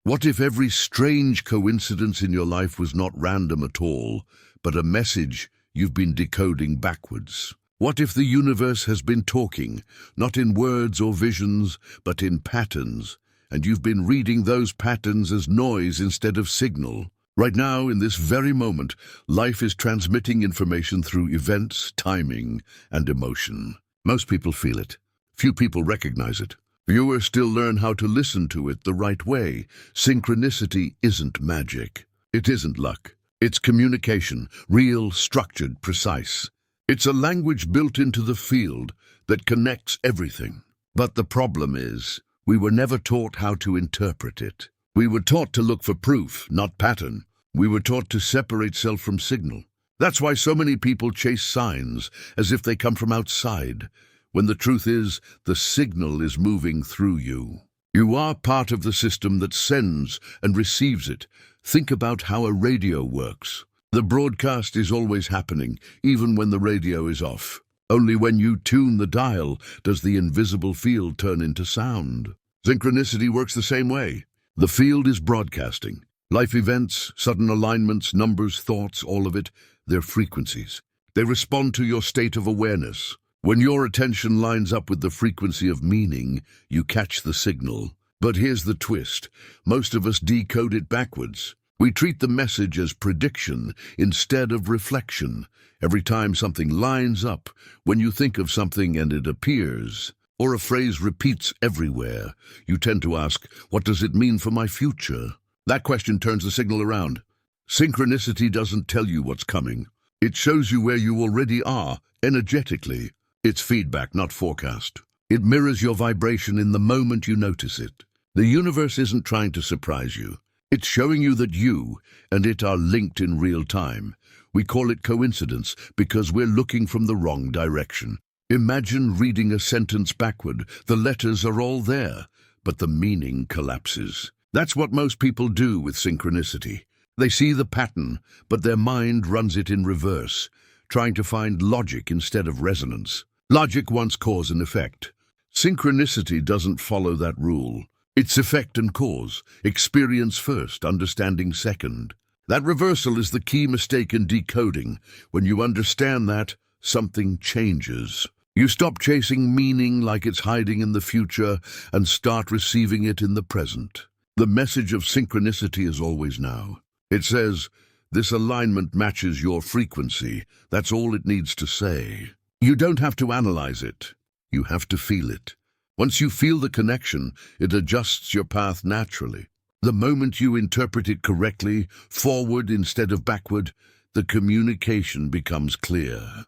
What if every strange coincidence in your life was not random at all, but a message you've been decoding backwards? What if the universe has been talking, not in words or visions, but in patterns, and you've been reading those patterns as noise instead of signal? Right now, in this very moment, life is transmitting information through events, timing, and emotion. Most people feel it. Few people recognize it. Viewers still learn how to listen to it the right way. Synchronicity isn't magic. It isn't luck. It's communication, real, structured, precise. It's a language built into the field that connects everything. But the problem is, we were never taught how to interpret it. We were taught to look for proof, not pattern. We were taught to separate self from signal. That's why so many people chase signs as if they come from outside, when the truth is, the signal is moving through you. You are part of the system that sends and receives it. Think about how a radio works. The broadcast is always happening, even when the radio is off. Only when you tune the dial does the invisible field turn into sound. Synchronicity works the same way. The field is broadcasting. Life events, sudden alignments, numbers, thoughts, all of it, they're frequencies. They respond to your state of awareness. When your attention lines up with the frequency of meaning, you catch the signal. But here's the twist. Most of us decode it backwards. We treat the message as prediction instead of reflection. Every time something lines up, when you think of something and it appears, or a phrase repeats everywhere, you tend to ask, what does it mean for my future? That question turns the signal around. Synchronicity doesn't tell you what's coming. It shows you where you already are, energetically. It's feedback, not forecast. It mirrors your vibration in the moment you notice it. The universe isn't trying to surprise you. It's showing you that you and it are linked in real time. We call it coincidence because we're looking from the wrong direction. Imagine reading a sentence backward. The letters are all there, but the meaning collapses. That's what most people do with synchronicity. They see the pattern, but their mind runs it in reverse, trying to find logic instead of resonance. Logic wants cause and effect. Synchronicity doesn't follow that rule. It's effect and cause, experience first, understanding second. That reversal is the key mistake in decoding. When you understand that, something changes. You stop chasing meaning like it's hiding in the future and start receiving it in the present. The message of synchronicity is always now. It says, this alignment matches your frequency. That's all it needs to say. You don't have to analyze it. You have to feel it. Once you feel the connection, it adjusts your path naturally. The moment you interpret it correctly, forward instead of backward, the communication becomes clear.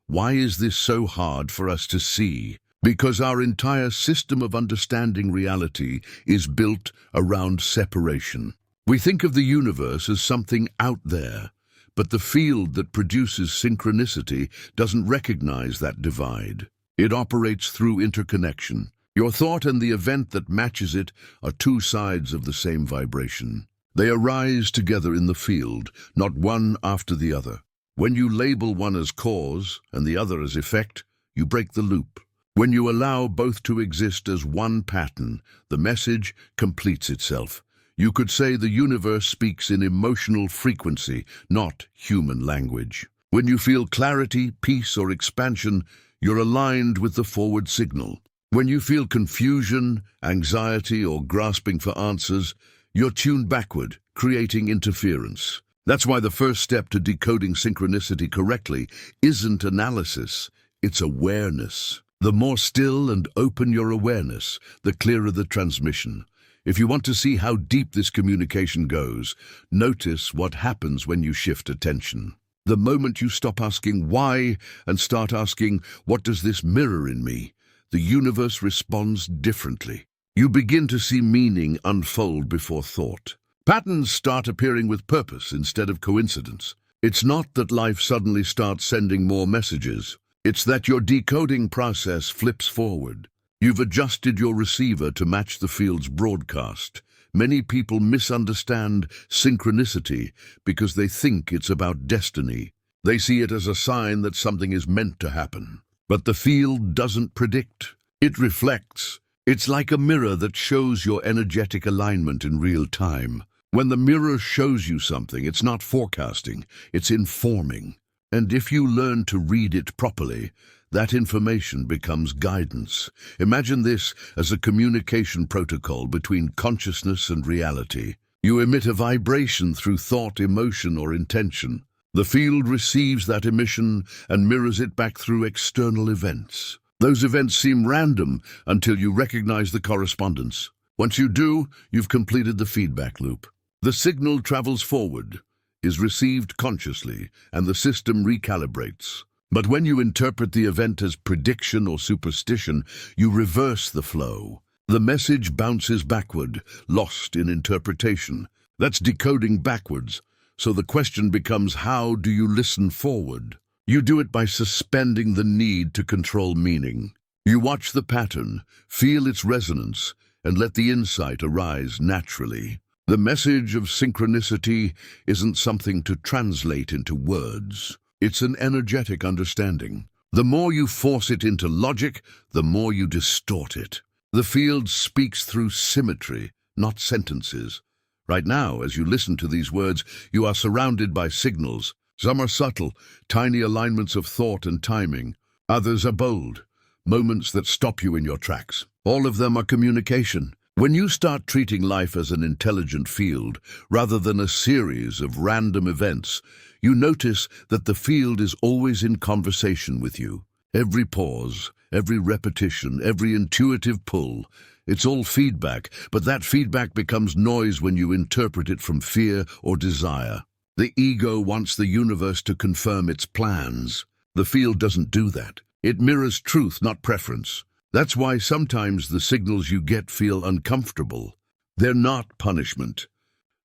Why is this so hard for us to see? Because our entire system of understanding reality is built around separation. We think of the universe as something out there, but the field that produces synchronicity doesn't recognize that divide. It operates through interconnection. Your thought and the event that matches it are two sides of the same vibration. They arise together in the field, not one after the other. When you label one as cause and the other as effect, you break the loop. When you allow both to exist as one pattern, the message completes itself. You could say the universe speaks in emotional frequency, not human language. When you feel clarity, peace, or expansion, you're aligned with the forward signal. When you feel confusion, anxiety, or grasping for answers, you're tuned backward, creating interference. That's why the first step to decoding synchronicity correctly isn't analysis, it's awareness. The more still and open your awareness, the clearer the transmission. If you want to see how deep this communication goes, notice what happens when you shift attention. The moment you stop asking why and start asking, what does this mirror in me? The universe responds differently. You begin to see meaning unfold before thought. Patterns start appearing with purpose instead of coincidence. It's not that life suddenly starts sending more messages. It's that your decoding process flips forward. You've adjusted your receiver to match the field's broadcast. Many people misunderstand synchronicity because they think it's about destiny. They see it as a sign that something is meant to happen. But the field doesn't predict. It reflects. It's like a mirror that shows your energetic alignment in real time. When the mirror shows you something, it's not forecasting, it's informing. And if you learn to read it properly, that information becomes guidance. Imagine this as a communication protocol between consciousness and reality. You emit a vibration through thought, emotion, or intention. The field receives that emission and mirrors it back through external events. Those events seem random until you recognize the correspondence. Once you do, you've completed the feedback loop. The signal travels forward, is received consciously, and the system recalibrates. But when you interpret the event as prediction or superstition, you reverse the flow. The message bounces backward, lost in interpretation. That's decoding backwards. So the question becomes, how do you listen forward? You do it by suspending the need to control meaning. You watch the pattern, feel its resonance, and let the insight arise naturally. The message of synchronicity isn't something to translate into words. It's an energetic understanding. The more you force it into logic, the more you distort it. The field speaks through symmetry, not sentences. Right now, as you listen to these words, you are surrounded by signals. Some are subtle, tiny alignments of thought and timing. Others are bold, moments that stop you in your tracks. All of them are communication. When you start treating life as an intelligent field, rather than a series of random events, you notice that the field is always in conversation with you. Every pause, every repetition, every intuitive pull, it's all feedback, but that feedback becomes noise when you interpret it from fear or desire. The ego wants the universe to confirm its plans. The field doesn't do that. It mirrors truth, not preference. That's why sometimes the signals you get feel uncomfortable. They're not punishment.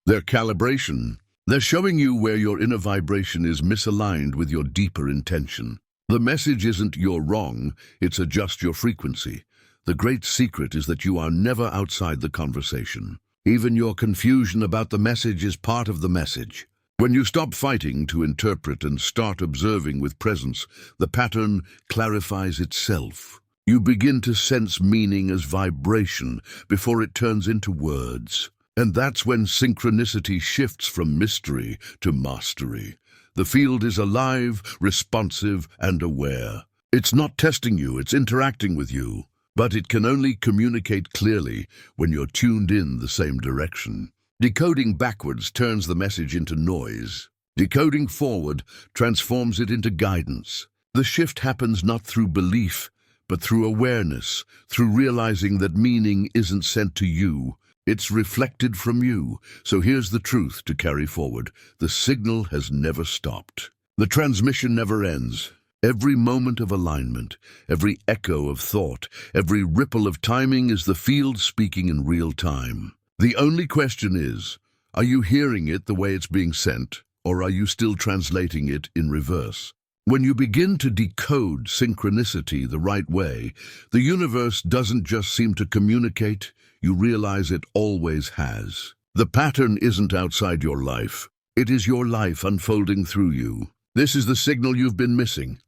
They're calibration. They're showing you where your inner vibration is misaligned with your deeper intention. The message isn't you're wrong, it's adjust your frequency. The great secret is that you are never outside the conversation. Even your confusion about the message is part of the message. When you stop fighting to interpret and start observing with presence, the pattern clarifies itself. You begin to sense meaning as vibration before it turns into words. And that's when synchronicity shifts from mystery to mastery. The field is alive, responsive, and aware. It's not testing you, it's interacting with you. But it can only communicate clearly when you're tuned in the same direction. Decoding backwards turns the message into noise. Decoding forward transforms it into guidance. The shift happens not through belief, but through awareness, through realizing that meaning isn't sent to you, it's reflected from you. So here's the truth to carry forward. The signal has never stopped. The transmission never ends. Every moment of alignment, every echo of thought, every ripple of timing is the field speaking in real time. The only question is, are you hearing it the way it's being sent, or are you still translating it in reverse? When you begin to decode synchronicity the right way, the universe doesn't just seem to communicate, you realize it always has. The pattern isn't outside your life. It is your life unfolding through you. This is the signal you've been missing.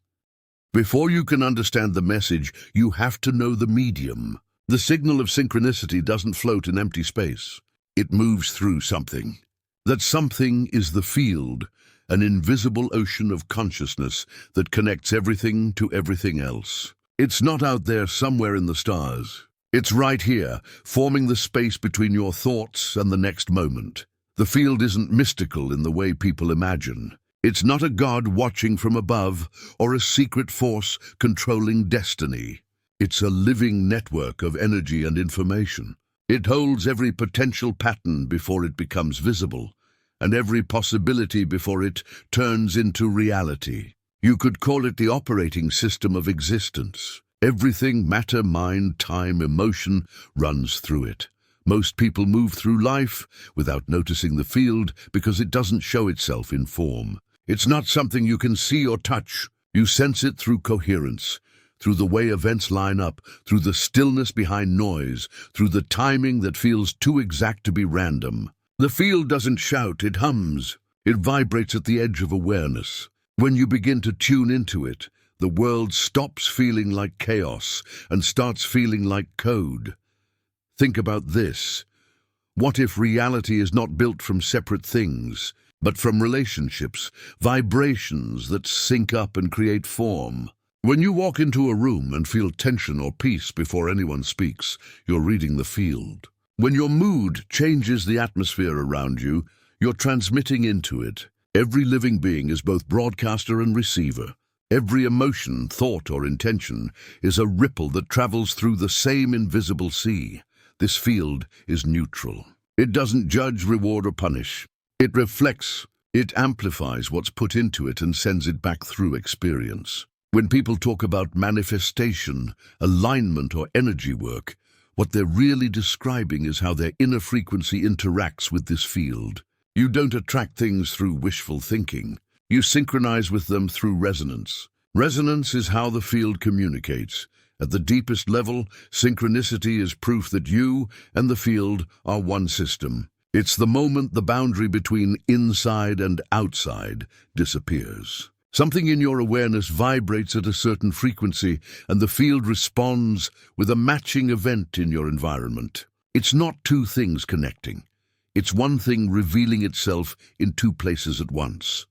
Before you can understand the message, you have to know the medium. The signal of synchronicity doesn't float in empty space. It moves through something. That something is the field, an invisible ocean of consciousness that connects everything to everything else. It's not out there somewhere in the stars. It's right here, forming the space between your thoughts and the next moment. The field isn't mystical in the way people imagine. It's not a god watching from above or a secret force controlling destiny. It's a living network of energy and information. It holds every potential pattern before it becomes visible, and every possibility before it turns into reality. You could call it the operating system of existence. Everything, matter, mind, time, emotion, runs through it. Most people move through life without noticing the field because it doesn't show itself in form. It's not something you can see or touch. You sense it through coherence, through the way events line up, through the stillness behind noise, through the timing that feels too exact to be random. The field doesn't shout, it hums. It vibrates at the edge of awareness. When you begin to tune into it, the world stops feeling like chaos and starts feeling like code. Think about this. What if reality is not built from separate things, but from relationships, vibrations that sync up and create form? When you walk into a room and feel tension or peace before anyone speaks, you're reading the field. When your mood changes the atmosphere around you, you're transmitting into it. Every living being is both broadcaster and receiver. Every emotion, thought, or intention is a ripple that travels through the same invisible sea. This field is neutral. It doesn't judge, reward, or punish. It reflects, it amplifies what's put into it and sends it back through experience. When people talk about manifestation, alignment, or energy work, what they're really describing is how their inner frequency interacts with this field. You don't attract things through wishful thinking. You synchronize with them through resonance. Resonance is how the field communicates. At the deepest level, synchronicity is proof that you and the field are one system. It's the moment the boundary between inside and outside disappears. Something in your awareness vibrates at a certain frequency, and the field responds with a matching event in your environment. It's not two things connecting. It's one thing revealing itself in two places at once.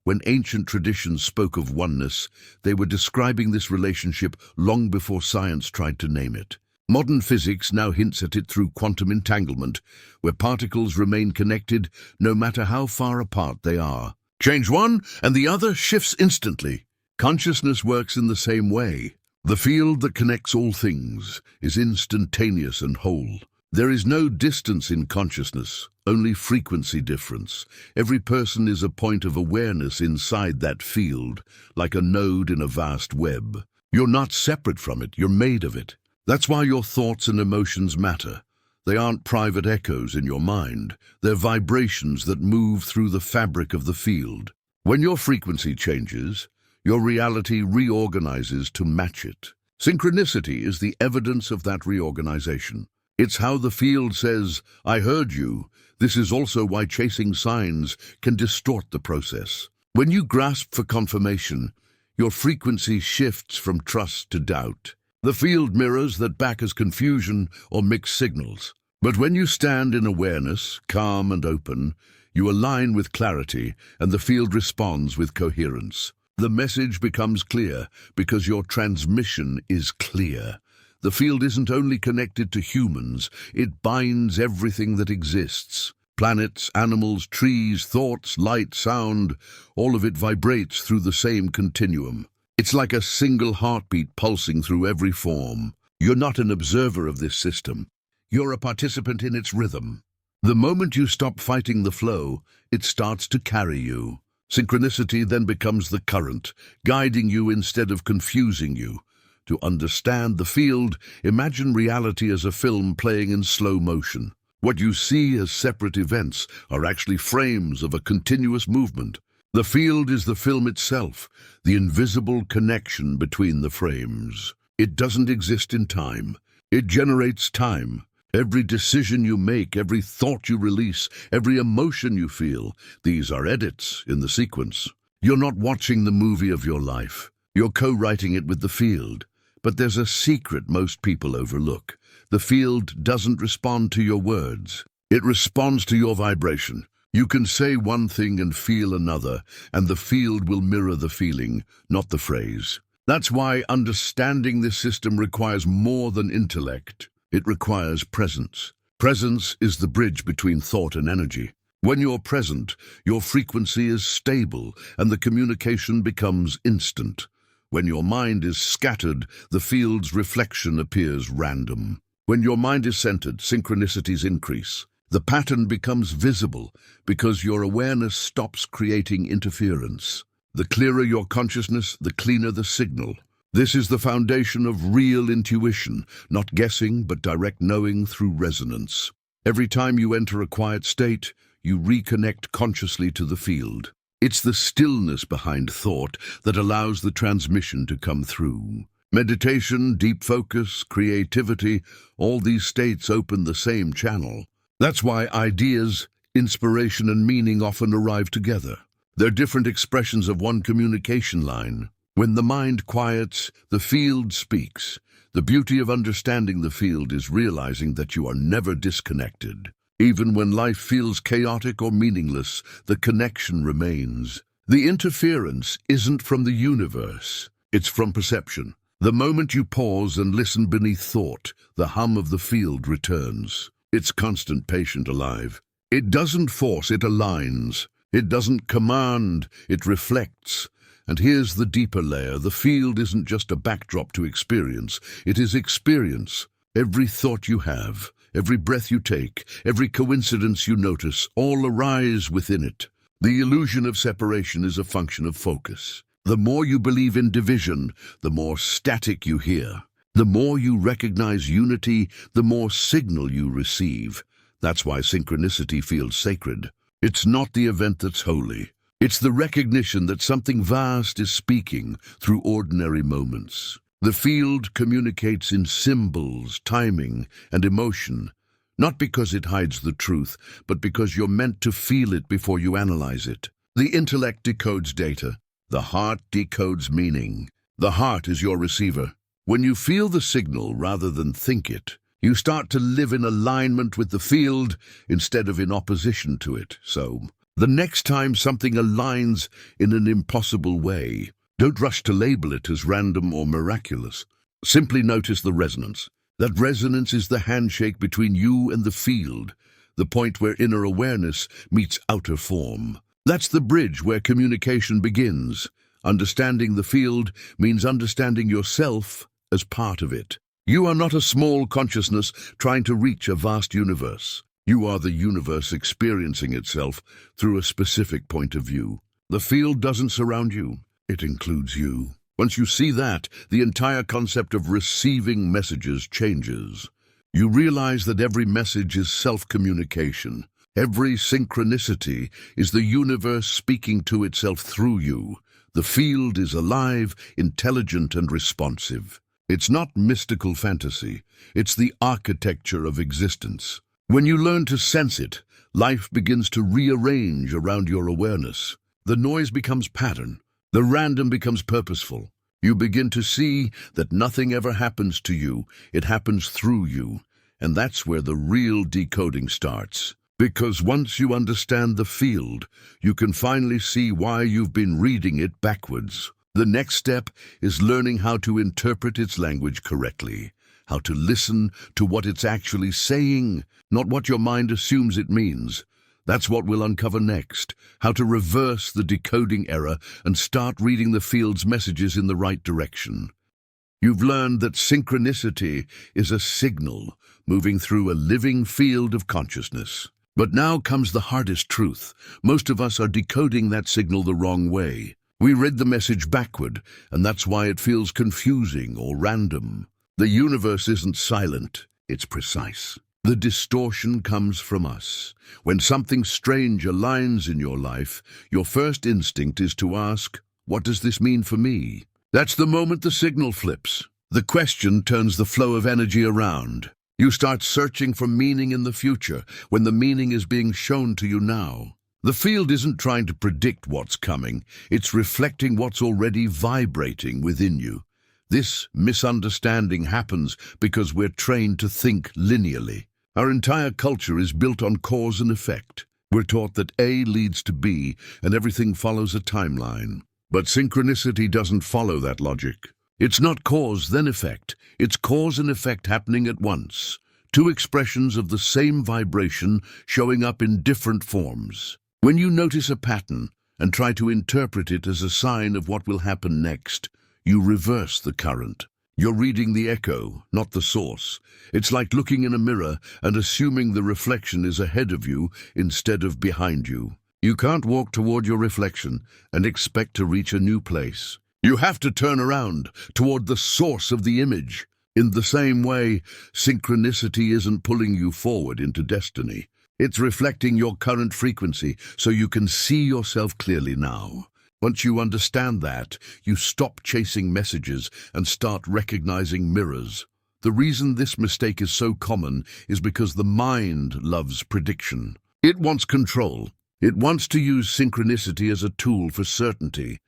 When ancient traditions spoke of oneness, they were describing this relationship long before science tried to name it. Modern physics now hints at it through quantum entanglement, where particles remain connected no matter how far apart they are. Change one, and the other shifts instantly. Consciousness works in the same way. The field that connects all things is instantaneous and whole. There is no distance in consciousness, only frequency difference. Every person is a point of awareness inside that field, like a node in a vast web. You're not separate from it, you're made of it. That's why your thoughts and emotions matter. They aren't private echoes in your mind. They're vibrations that move through the fabric of the field. When your frequency changes, your reality reorganizes to match it. Synchronicity is the evidence of that reorganization. It's how the field says, "I heard you." This is also why chasing signs can distort the process. When you grasp for confirmation, your frequency shifts from trust to doubt. The field mirrors that back as confusion or mixed signals. But when you stand in awareness, calm and open, you align with clarity, and the field responds with coherence. The message becomes clear because your transmission is clear. The field isn't only connected to humans, it binds everything that exists. Planets, animals, trees, thoughts, light, sound, all of it vibrates through the same continuum. It's like a single heartbeat pulsing through every form. You're not an observer of this system. You're a participant in its rhythm. The moment you stop fighting the flow, it starts to carry you. Synchronicity then becomes the current, guiding you instead of confusing you. To understand the field, imagine reality as a film playing in slow motion. What you see as separate events are actually frames of a continuous movement. The field is the film itself, the invisible connection between the frames. It doesn't exist in time. It generates time. Every decision you make, every thought you release, every emotion you feel, these are edits in the sequence. You're not watching the movie of your life. You're co-writing it with the field. But there's a secret most people overlook. The field doesn't respond to your words. It responds to your vibration. You can say one thing and feel another, and the field will mirror the feeling, not the phrase. That's why understanding this system requires more than intellect. It requires presence. Presence is the bridge between thought and energy. When you're present, your frequency is stable, and the communication becomes instant. When your mind is scattered, the field's reflection appears random. When your mind is centered, synchronicities increase. The pattern becomes visible because your awareness stops creating interference. The clearer your consciousness, the cleaner the signal. This is the foundation of real intuition, not guessing but direct knowing through resonance. Every time you enter a quiet state, you reconnect consciously to the field. It's the stillness behind thought that allows the transmission to come through. Meditation, deep focus, creativity, all these states open the same channel. That's why ideas, inspiration, and meaning often arrive together. They're different expressions of one communication line. When the mind quiets, the field speaks. The beauty of understanding the field is realizing that you are never disconnected. Even when life feels chaotic or meaningless, the connection remains. The interference isn't from the universe, it's from perception. The moment you pause and listen beneath thought, the hum of the field returns. It's constant, patient, alive. It doesn't force, it aligns. It doesn't command, it reflects. And here's the deeper layer. The field isn't just a backdrop to experience, it is experience. Every thought you have, every breath you take, every coincidence you notice, all arise within it. The illusion of separation is a function of focus. The more you believe in division, the more static you hear. The more you recognize unity, the more signal you receive. That's why synchronicity feels sacred. It's not the event that's holy. It's the recognition that something vast is speaking through ordinary moments. The field communicates in symbols, timing, and emotion, not because it hides the truth, but because you're meant to feel it before you analyze it. The intellect decodes data. The heart decodes meaning. The heart is your receiver. When you feel the signal rather than think it, you start to live in alignment with the field instead of in opposition to it. So, the next time something aligns in an impossible way, don't rush to label it as random or miraculous. Simply notice the resonance. That resonance is the handshake between you and the field, the point where inner awareness meets outer form. That's the bridge where communication begins. Understanding the field means understanding yourself as part of it. You are not a small consciousness trying to reach a vast universe. You are the universe experiencing itself through a specific point of view. The field doesn't surround you, it includes you. Once you see that, the entire concept of receiving messages changes. You realize that every message is self-communication. Every synchronicity is the universe speaking to itself through you. The field is alive, intelligent, and responsive. It's not mystical fantasy. It's the architecture of existence. When you learn to sense it, life begins to rearrange around your awareness. The noise becomes pattern. The random becomes purposeful. You begin to see that nothing ever happens to you. It happens through you. And that's where the real decoding starts. Because once you understand the field, you can finally see why you've been reading it backwards. The next step is learning how to interpret its language correctly, how to listen to what it's actually saying, not what your mind assumes it means. That's what we'll uncover next, how to reverse the decoding error and start reading the field's messages in the right direction. You've learned that synchronicity is a signal moving through a living field of consciousness. But now comes the hardest truth. Most of us are decoding that signal the wrong way. We read the message backward, and that's why it feels confusing or random. The universe isn't silent, it's precise. The distortion comes from us. When something strange aligns in your life, your first instinct is to ask, what does this mean for me? That's the moment the signal flips. The question turns the flow of energy around. You start searching for meaning in the future when the meaning is being shown to you now. The field isn't trying to predict what's coming, it's reflecting what's already vibrating within you. This misunderstanding happens because we're trained to think linearly. Our entire culture is built on cause and effect. We're taught that A leads to B and everything follows a timeline. But synchronicity doesn't follow that logic. It's not cause then effect, it's cause and effect happening at once. Two expressions of the same vibration showing up in different forms. When you notice a pattern and try to interpret it as a sign of what will happen next, you reverse the current. You're reading the echo, not the source. It's like looking in a mirror and assuming the reflection is ahead of you instead of behind you. You can't walk toward your reflection and expect to reach a new place. You have to turn around toward the source of the image. In the same way, synchronicity isn't pulling you forward into destiny. It's reflecting your current frequency so you can see yourself clearly now. Once you understand that, you stop chasing messages and start recognizing mirrors. The reason this mistake is so common is because the mind loves prediction. It wants control. It wants to use synchronicity as a tool for certainty.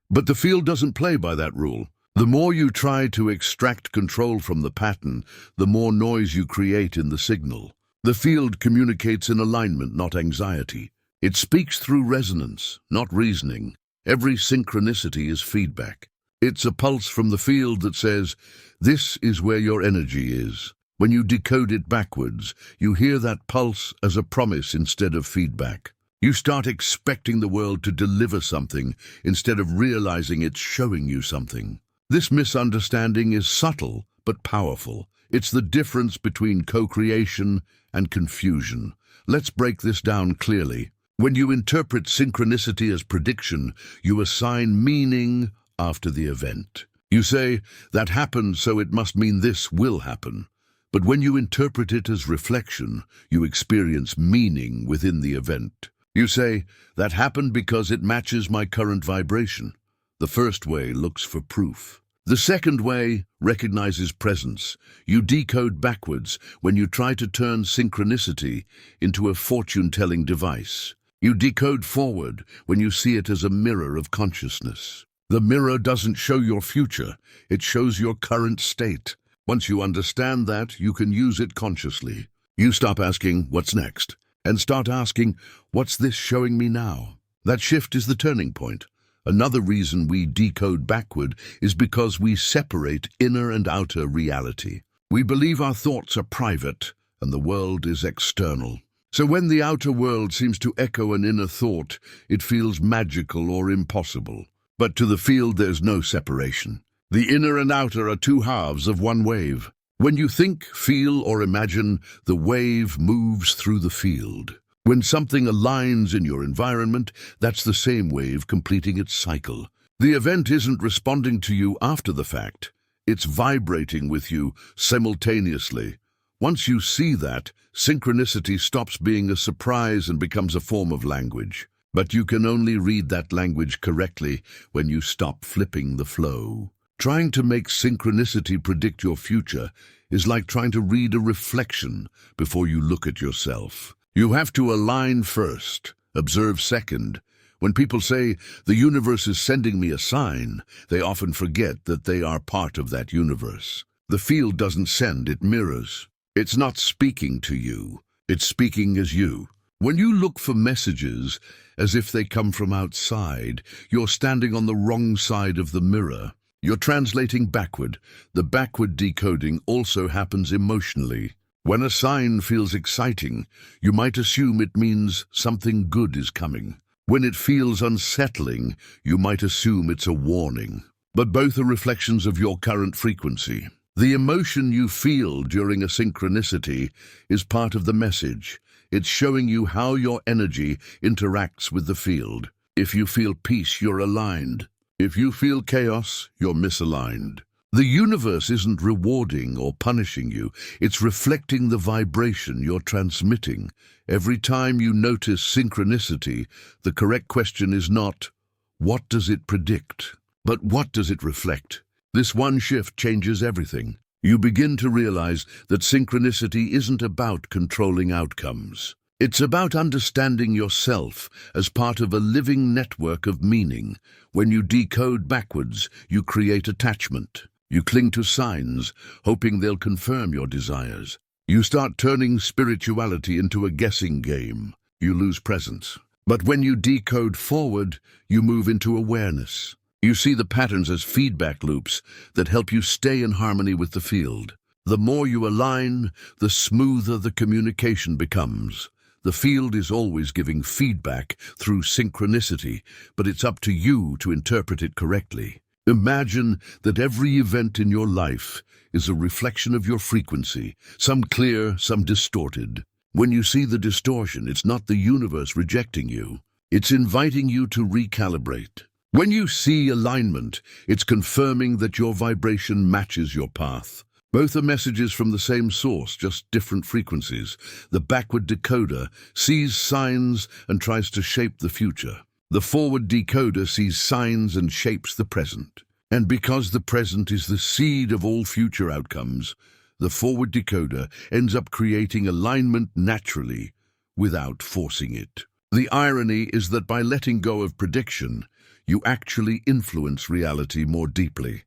But the field doesn't play by that rule. The more you try to extract control from the pattern, the more noise you create in the signal. The field communicates in alignment, not anxiety. It speaks through resonance, not reasoning. Every synchronicity is feedback. It's a pulse from the field that says, this is where your energy is. When you decode it backwards, you hear that pulse as a promise instead of feedback. You start expecting the world to deliver something instead of realizing it's showing you something. This misunderstanding is subtle but powerful. It's the difference between co-creation and confusion. Let's break this down clearly. When you interpret synchronicity as prediction, you assign meaning after the event. You say, that happened, so it must mean this will happen. But when you interpret it as reflection, you experience meaning within the event. You say, that happened because it matches my current vibration. The first way looks for proof. The second way recognizes presence. You decode backwards when you try to turn synchronicity into a fortune-telling device. You decode forward when you see it as a mirror of consciousness. The mirror doesn't show your future, it shows your current state. Once you understand that, you can use it consciously. You stop asking, what's next? And start asking, what's this showing me now? That shift is the turning point. Another reason we decode backward is because we separate inner and outer reality. We believe our thoughts are private and the world is external. So when the outer world seems to echo an inner thought, it feels magical or impossible. But to the field, there's no separation. The inner and outer are two halves of one wave. When you think, feel, or imagine, the wave moves through the field. When something aligns in your environment, that's the same wave completing its cycle. The event isn't responding to you after the fact. It's vibrating with you simultaneously. Once you see that, synchronicity stops being a surprise and becomes a form of language. But you can only read that language correctly when you stop flipping the flow. Trying to make synchronicity predict your future is like trying to read a reflection before you look at yourself. You have to align first, observe second. When people say, the universe is sending me a sign, they often forget that they are part of that universe. The field doesn't send, it mirrors. It's not speaking to you, it's speaking as you. When you look for messages as if they come from outside, you're standing on the wrong side of the mirror. You're translating backward. The backward decoding also happens emotionally. When a sign feels exciting, you might assume it means something good is coming. When it feels unsettling, you might assume it's a warning. But both are reflections of your current frequency. The emotion you feel during a synchronicity is part of the message. It's showing you how your energy interacts with the field. If you feel peace, you're aligned. If you feel chaos, you're misaligned. The universe isn't rewarding or punishing you. It's reflecting the vibration you're transmitting. Every time you notice synchronicity, the correct question is not, what does it predict? But what does it reflect? This one shift changes everything. You begin to realize that synchronicity isn't about controlling outcomes. It's about understanding yourself as part of a living network of meaning. When you decode backwards, you create attachment. You cling to signs, hoping they'll confirm your desires. You start turning spirituality into a guessing game. You lose presence. But when you decode forward, you move into awareness. You see the patterns as feedback loops that help you stay in harmony with the field. The more you align, the smoother the communication becomes. The field is always giving feedback through synchronicity, but it's up to you to interpret it correctly. Imagine that every event in your life is a reflection of your frequency, some clear, some distorted. When you see the distortion, it's not the universe rejecting you. It's inviting you to recalibrate. When you see alignment, it's confirming that your vibration matches your path. Both are messages from the same source, just different frequencies. The backward decoder sees signs and tries to shape the future. The forward decoder sees signs and shapes the present. And because the present is the seed of all future outcomes, the forward decoder ends up creating alignment naturally, without forcing it. The irony is that by letting go of prediction, you actually influence reality more deeply.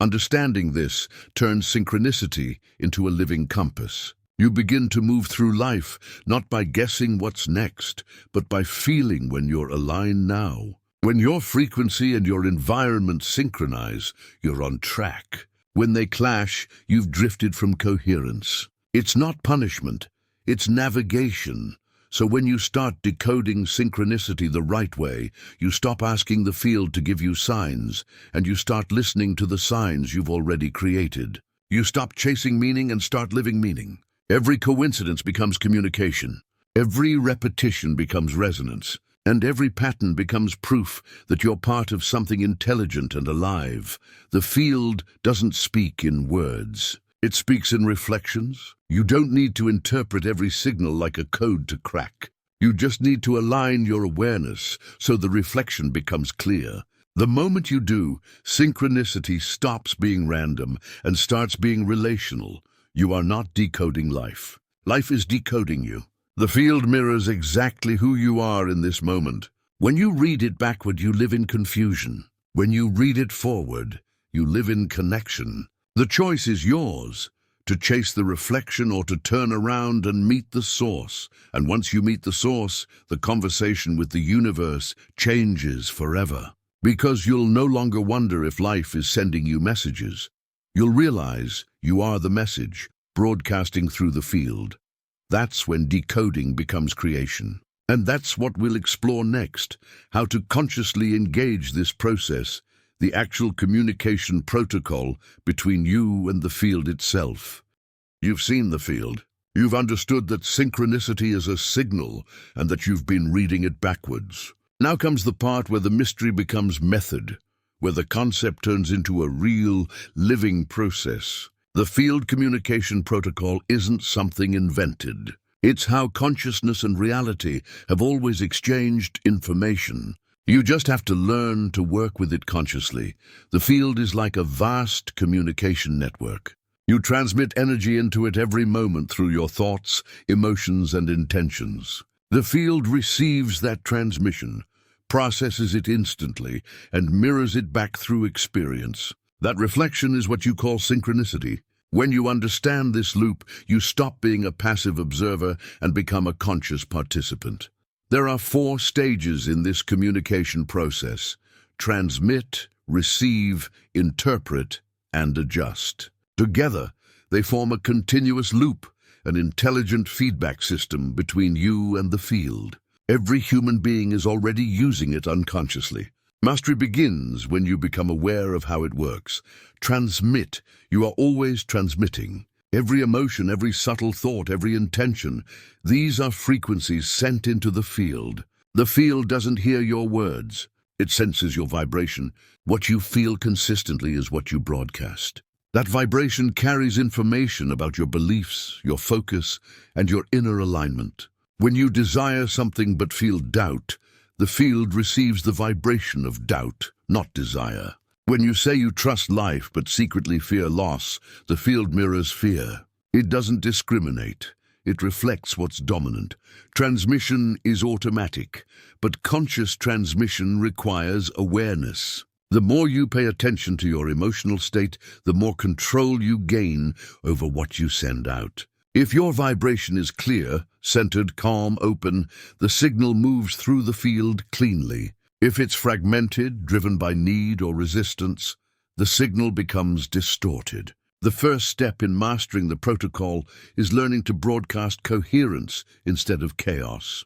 Understanding this turns synchronicity into a living compass. You begin to move through life not by guessing what's next, but by feeling when you're aligned now. When your frequency and your environment synchronize, you're on track. When they clash, you've drifted from coherence. It's not punishment, it's navigation. So when you start decoding synchronicity the right way, you stop asking the field to give you signs, and you start listening to the signs you've already created. You stop chasing meaning and start living meaning. Every coincidence becomes communication. Every repetition becomes resonance. And every pattern becomes proof that you're part of something intelligent and alive. The field doesn't speak in words. It speaks in reflections. You don't need to interpret every signal like a code to crack. You just need to align your awareness so the reflection becomes clear. The moment you do, synchronicity stops being random and starts being relational. You are not decoding life. Life is decoding you. The field mirrors exactly who you are in this moment. When you read it backward, you live in confusion. When you read it forward, you live in connection. The choice is yours, to chase the reflection or to turn around and meet the source. And once you meet the source, the conversation with the universe changes forever. Because you'll no longer wonder if life is sending you messages. You'll realize you are the message, broadcasting through the field. That's when decoding becomes creation. And that's what we'll explore next, how to consciously engage this process, the actual communication protocol between you and the field itself. You've seen the field. You've understood that synchronicity is a signal and that you've been reading it backwards. Now comes the part where the mystery becomes method, where the concept turns into a real, living process. The field communication protocol isn't something invented. It's how consciousness and reality have always exchanged information. You just have to learn to work with it consciously. The field is like a vast communication network. You transmit energy into it every moment through your thoughts, emotions, and intentions. The field receives that transmission, processes it instantly, and mirrors it back through experience. That reflection is what you call synchronicity. When you understand this loop, you stop being a passive observer and become a conscious participant. There are 4 stages in this communication process: transmit, receive, interpret, and adjust. Together, they form a continuous loop, an intelligent feedback system between you and the field. Every human being is already using it unconsciously. Mastery begins when you become aware of how it works. Transmit. You are always transmitting. Every emotion, every subtle thought, every intention, these are frequencies sent into the field. The field doesn't hear your words. It senses your vibration. What you feel consistently is what you broadcast. That vibration carries information about your beliefs, your focus, and your inner alignment. When you desire something but feel doubt, the field receives the vibration of doubt, not desire. When you say you trust life but secretly fear loss, the field mirrors fear. It doesn't discriminate. It reflects what's dominant. Transmission is automatic, but conscious transmission requires awareness. The more you pay attention to your emotional state, the more control you gain over what you send out. If your vibration is clear, centered, calm, open, the signal moves through the field cleanly. If it's fragmented, driven by need or resistance, the signal becomes distorted. The first step in mastering the protocol is learning to broadcast coherence instead of chaos.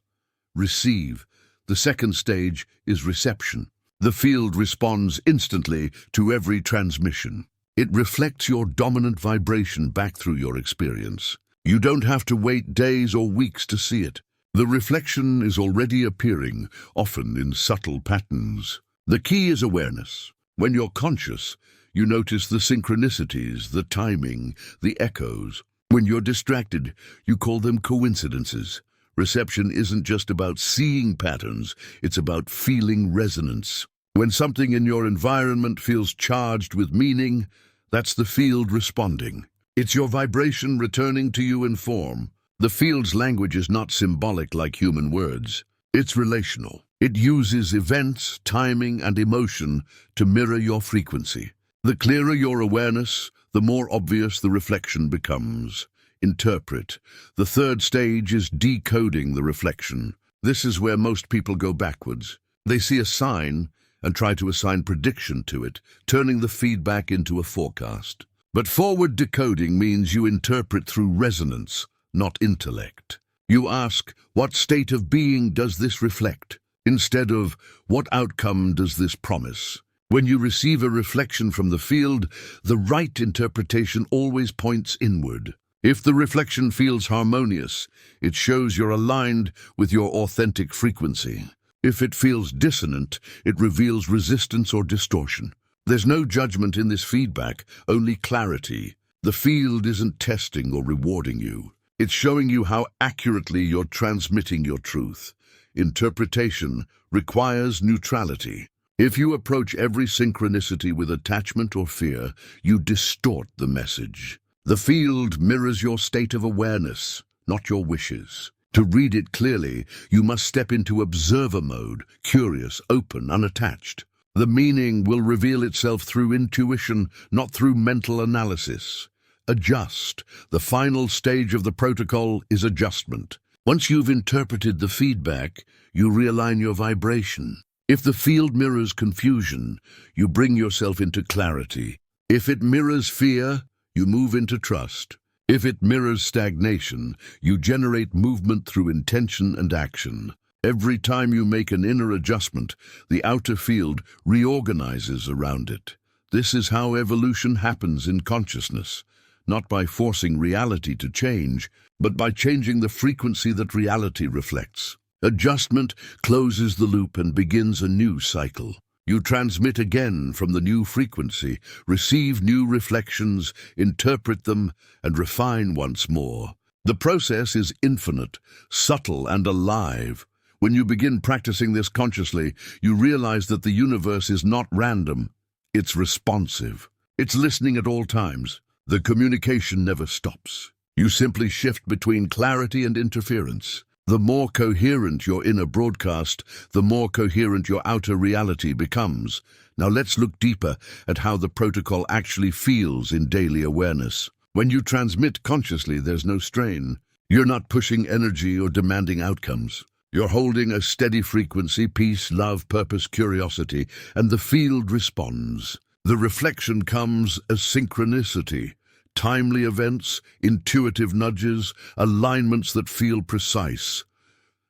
Receive. The second stage is reception. The field responds instantly to every transmission. It reflects your dominant vibration back through your experience. You don't have to wait days or weeks to see it. The reflection is already appearing, often in subtle patterns. The key is awareness. When you're conscious, you notice the synchronicities, the timing, the echoes. When you're distracted, you call them coincidences. Reception isn't just about seeing patterns, it's about feeling resonance. When something in your environment feels charged with meaning, that's the field responding. It's your vibration returning to you in form. The field's language is not symbolic like human words. It's relational. It uses events, timing, and emotion to mirror your frequency. The clearer your awareness, the more obvious the reflection becomes. Interpret. The third stage is decoding the reflection. This is where most people go backwards. They see a sign and try to assign prediction to it, turning the feedback into a forecast. But forward decoding means you interpret through resonance, not intellect. You ask, what state of being does this reflect? Instead of, what outcome does this promise? When you receive a reflection from the field, the right interpretation always points inward. If the reflection feels harmonious, it shows you're aligned with your authentic frequency. If it feels dissonant, it reveals resistance or distortion. There's no judgment in this feedback, only clarity. The field isn't testing or rewarding you. It's showing you how accurately you're transmitting your truth. Interpretation requires neutrality. If you approach every synchronicity with attachment or fear, you distort the message. The field mirrors your state of awareness, not your wishes. To read it clearly, you must step into observer mode, curious, open, unattached. The meaning will reveal itself through intuition, not through mental analysis. Adjust. The final stage of the protocol is adjustment. Once you've interpreted the feedback, you realign your vibration. If the field mirrors confusion, you bring yourself into clarity. If it mirrors fear, you move into trust. If it mirrors stagnation, you generate movement through intention and action. Every time you make an inner adjustment, the outer field reorganizes around it. This is how evolution happens in consciousness, not by forcing reality to change, but by changing the frequency that reality reflects. Adjustment closes the loop and begins a new cycle. You transmit again from the new frequency, receive new reflections, interpret them, and refine once more. The process is infinite, subtle, and alive. When you begin practicing this consciously, you realize that the universe is not random. It's responsive. It's listening at all times. The communication never stops. You simply shift between clarity and interference. The more coherent your inner broadcast, the more coherent your outer reality becomes. Now let's look deeper at how the protocol actually feels in daily awareness. When you transmit consciously, there's no strain. You're not pushing energy or demanding outcomes. You're holding a steady frequency, peace, love, purpose, curiosity, and the field responds. The reflection comes as synchronicity. Timely events, intuitive nudges, alignments that feel precise.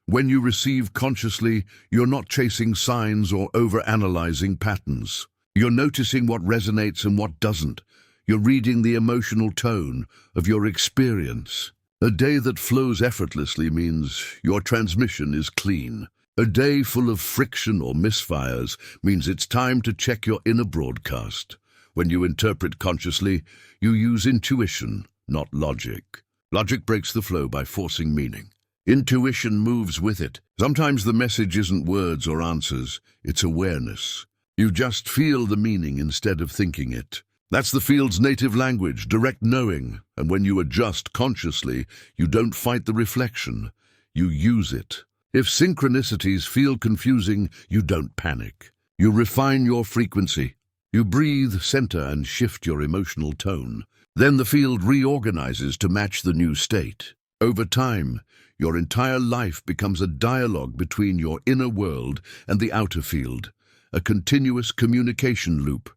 When you receive consciously, you're not chasing signs or overanalyzing patterns. You're noticing what resonates and what doesn't. You're reading the emotional tone of your experience. A day that flows effortlessly means your transmission is clean. A day full of friction or misfires means it's time to check your inner broadcast. When you interpret consciously, you use intuition, not logic. Logic breaks the flow by forcing meaning. Intuition moves with it. Sometimes the message isn't words or answers, it's awareness. You just feel the meaning instead of thinking it. That's the field's native language, direct knowing. And when you adjust consciously, you don't fight the reflection, you use it. If synchronicities feel confusing, you don't panic. You refine your frequency. You breathe, center, and shift your emotional tone. Then the field reorganizes to match the new state. Over time, your entire life becomes a dialogue between your inner world and the outer field, a continuous communication loop.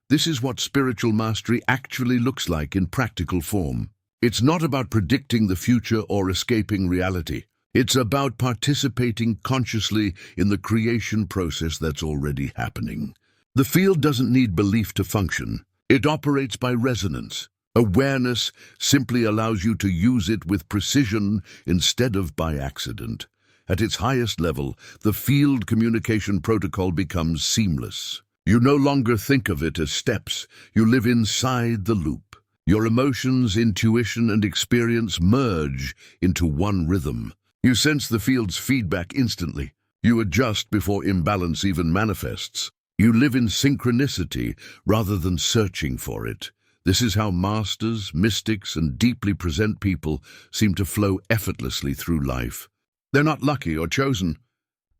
This is what spiritual mastery actually looks like in practical form. It's not about predicting the future or escaping reality. It's about participating consciously in the creation process that's already happening. The field doesn't need belief to function. It operates by resonance. Awareness simply allows you to use it with precision instead of by accident. At its highest level, the field communication protocol becomes seamless. You no longer think of it as steps. You live inside the loop. Your emotions, intuition, and experience merge into one rhythm. You sense the field's feedback instantly. You adjust before imbalance even manifests. You live in synchronicity rather than searching for it. This is how masters, mystics, and deeply present people seem to flow effortlessly through life. They're not lucky or chosen.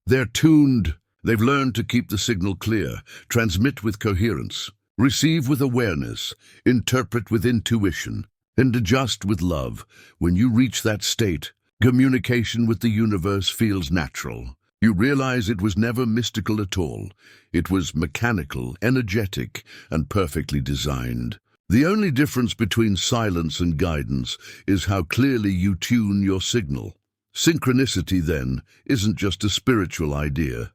They're tuned. They've learned to keep the signal clear, transmit with coherence. Receive with awareness, interpret with intuition, and adjust with love. When you reach that state, communication with the universe feels natural. You realize it was never mystical at all. It was mechanical, energetic, and perfectly designed. The only difference between silence and guidance is how clearly you tune your signal. Synchronicity, then, isn't just a spiritual idea.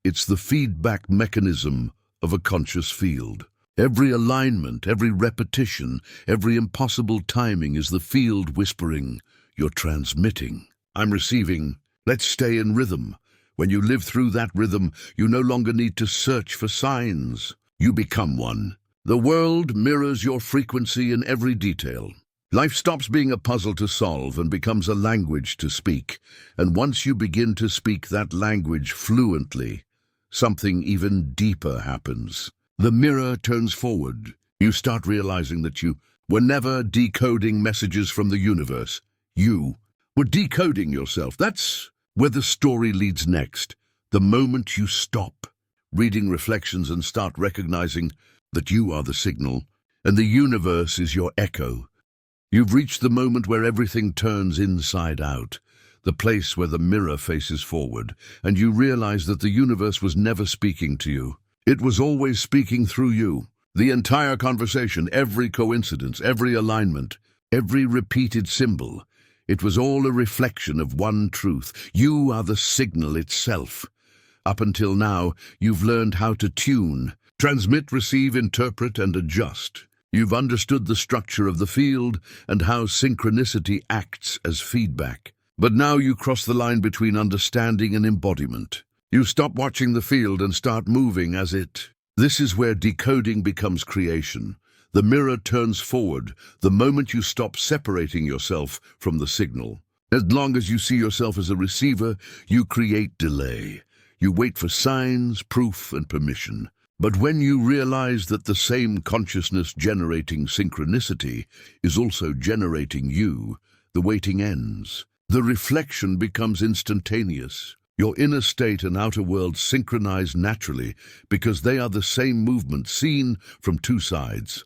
It's the feedback mechanism of a conscious field. Every alignment, every repetition, every impossible timing is the field whispering, "You're transmitting. I'm receiving. Let's stay in rhythm." When you live through that rhythm, you no longer need to search for signs. You become one. The world mirrors your frequency in every detail. Life stops being a puzzle to solve and becomes a language to speak. And once you begin to speak that language fluently, something even deeper happens. The mirror turns forward. You start realizing that you were never decoding messages from the universe. You were decoding yourself. That's where the story leads next. The moment you stop reading reflections and start recognizing that you are the signal, and the universe is your echo. You've reached the moment where everything turns inside out, the place where the mirror faces forward, and you realize that the universe was never speaking to you. It was always speaking through you. The entire conversation, every coincidence, every alignment, every repeated symbol, it was all a reflection of one truth. You are the signal itself. Up until now, you've learned how to tune, transmit, receive, interpret, and adjust. You've understood the structure of the field and how synchronicity acts as feedback. But now you cross the line between understanding and embodiment. You stop watching the field and start moving as it. This is where decoding becomes creation. The mirror turns forward the moment you stop separating yourself from the signal. As long as you see yourself as a receiver, you create delay. You wait for signs, proof, and permission. But when you realize that the same consciousness generating synchronicity is also generating you, the waiting ends. The reflection becomes instantaneous. Your inner state and outer world synchronize naturally because they are the same movement seen from two sides.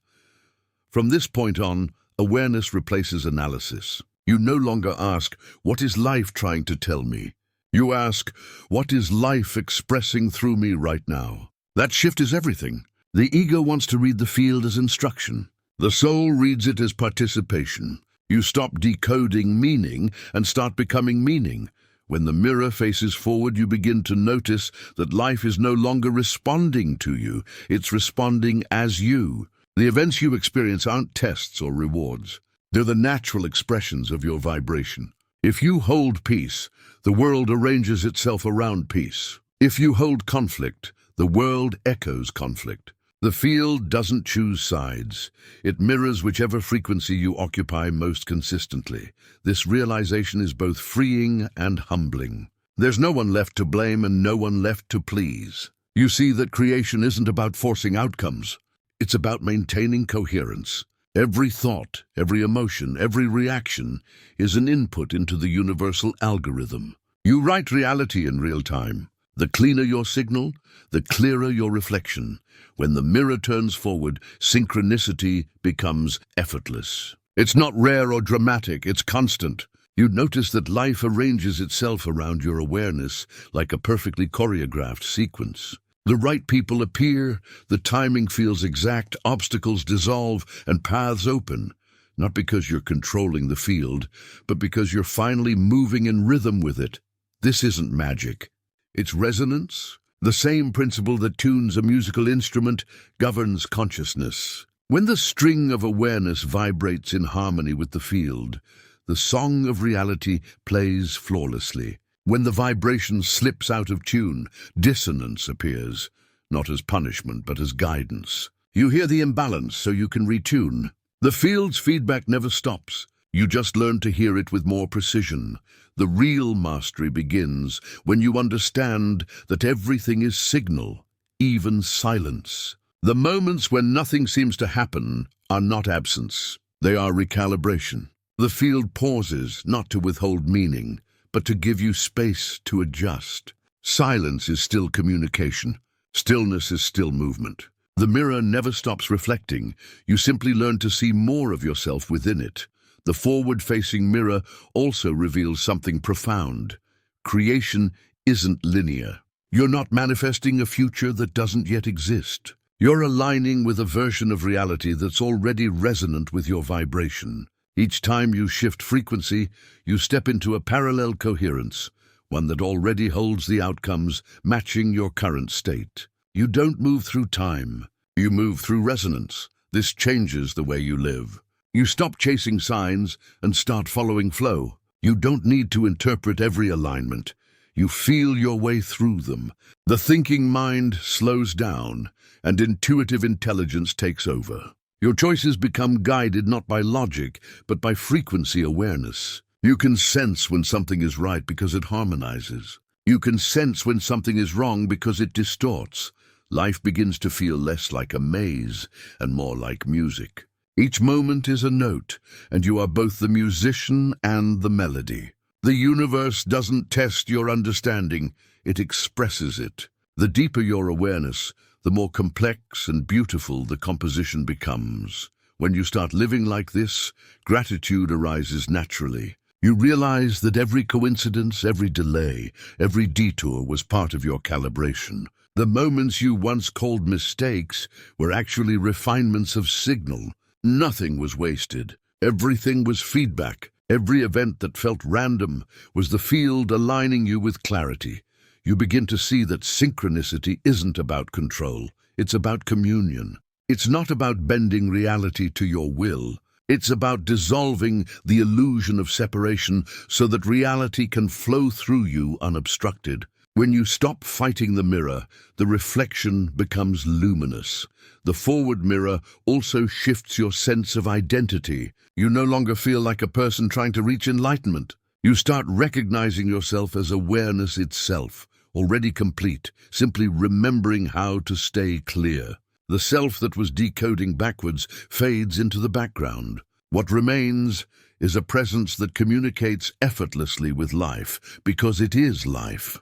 From this point on, awareness replaces analysis. You no longer ask, "What is life trying to tell me?" You ask, "What is life expressing through me right now?" That shift is everything. The ego wants to read the field as instruction. The soul reads it as participation. You stop decoding meaning and start becoming meaning. When the mirror faces forward, you begin to notice that life is no longer responding to you. It's responding as you. The events you experience aren't tests or rewards. They're the natural expressions of your vibration. If you hold peace, the world arranges itself around peace. If you hold conflict, the world echoes conflict. The field doesn't choose sides. It mirrors whichever frequency you occupy most consistently. This realization is both freeing and humbling. There's no one left to blame and no one left to please. You see that creation isn't about forcing outcomes. It's about maintaining coherence. Every thought, every emotion, every reaction is an input into the universal algorithm. You write reality in real time. The cleaner your signal, the clearer your reflection. When the mirror turns forward, synchronicity becomes effortless. It's not rare or dramatic, it's constant. You notice that life arranges itself around your awareness like a perfectly choreographed sequence. The right people appear, the timing feels exact, obstacles dissolve, and paths open. Not because you're controlling the field, but because you're finally moving in rhythm with it. This isn't magic. It's resonance. The same principle that tunes a musical instrument governs consciousness. When the string of awareness vibrates in harmony with the field, the song of reality plays flawlessly. When the vibration slips out of tune, dissonance appears, not as punishment but as guidance. You hear the imbalance so you can retune. The field's feedback never stops. You just learn to hear it with more precision. The real mastery begins when you understand that everything is signal, even silence. The moments when nothing seems to happen are not absence. They are recalibration. The field pauses, not to withhold meaning, but to give you space to adjust. Silence is still communication. Stillness is still movement. The mirror never stops reflecting. You simply learn to see more of yourself within it. The forward-facing mirror also reveals something profound. Creation isn't linear. You're not manifesting a future that doesn't yet exist. You're aligning with a version of reality that's already resonant with your vibration. Each time you shift frequency, you step into a parallel coherence, one that already holds the outcomes matching your current state. You don't move through time. You move through resonance. This changes the way you live. You stop chasing signs and start following flow. You don't need to interpret every alignment. You feel your way through them. The thinking mind slows down, and intuitive intelligence takes over. Your choices become guided not by logic, but by frequency awareness. You can sense when something is right because it harmonizes. You can sense when something is wrong because it distorts. Life begins to feel less like a maze and more like music. Each moment is a note, and you are both the musician and the melody. The universe doesn't test your understanding, it expresses it. The deeper your awareness, the more complex and beautiful the composition becomes. When you start living like this, gratitude arises naturally. You realize that every coincidence, every delay, every detour was part of your calibration. The moments you once called mistakes were actually refinements of signal. Nothing was wasted. Everything was feedback. Every event that felt random was the field aligning you with clarity. You begin to see that synchronicity isn't about control. It's about communion. It's not about bending reality to your will. It's about dissolving the illusion of separation so that reality can flow through you unobstructed. When you stop fighting the mirror, the reflection becomes luminous. The forward mirror also shifts your sense of identity. You no longer feel like a person trying to reach enlightenment. You start recognizing yourself as awareness itself, already complete, simply remembering how to stay clear. The self that was decoding backwards fades into the background. What remains is a presence that communicates effortlessly with life, because it is life.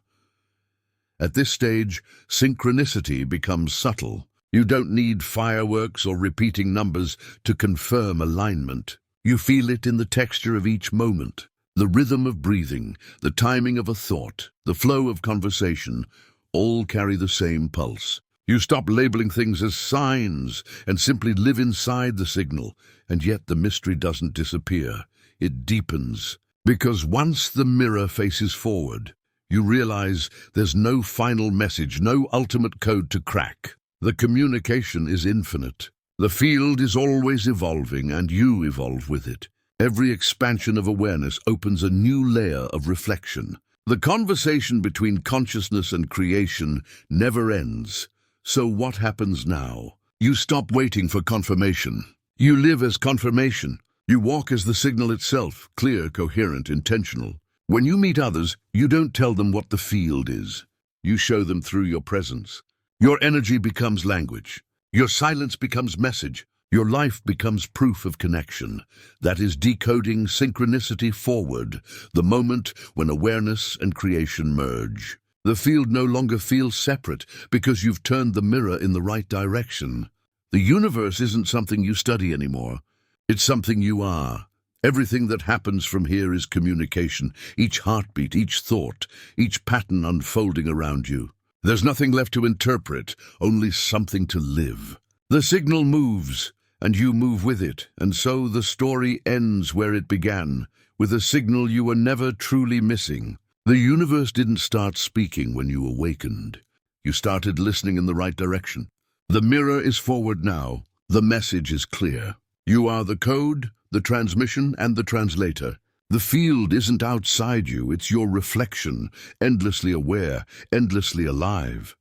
At this stage, synchronicity becomes subtle. You don't need fireworks or repeating numbers to confirm alignment. You feel it in the texture of each moment. The rhythm of breathing, the timing of a thought, the flow of conversation, all carry the same pulse. You stop labeling things as signs and simply live inside the signal, and yet the mystery doesn't disappear. It deepens. Because once the mirror faces forward, you realize there's no final message, no ultimate code to crack. The communication is infinite. The field is always evolving, and you evolve with it. Every expansion of awareness opens a new layer of reflection. The conversation between consciousness and creation never ends. So what happens now? You stop waiting for confirmation. You live as confirmation. You walk as the signal itself, clear, coherent, intentional. When you meet others, you don't tell them what the field is. You show them through your presence. Your energy becomes language. Your silence becomes message. Your life becomes proof of connection. That is decoding synchronicity forward, the moment when awareness and creation merge. The field no longer feels separate because you've turned the mirror in the right direction. The universe isn't something you study anymore. It's something you are. Everything that happens from here is communication, each heartbeat, each thought, each pattern unfolding around you. There's nothing left to interpret, only something to live. The signal moves, and you move with it, and so the story ends where it began, with a signal you were never truly missing. The universe didn't start speaking when you awakened. You started listening in the right direction. The mirror is forward now. The message is clear. You are the code, the transmission, and the translator. The field isn't outside you, it's your reflection, endlessly aware, endlessly alive.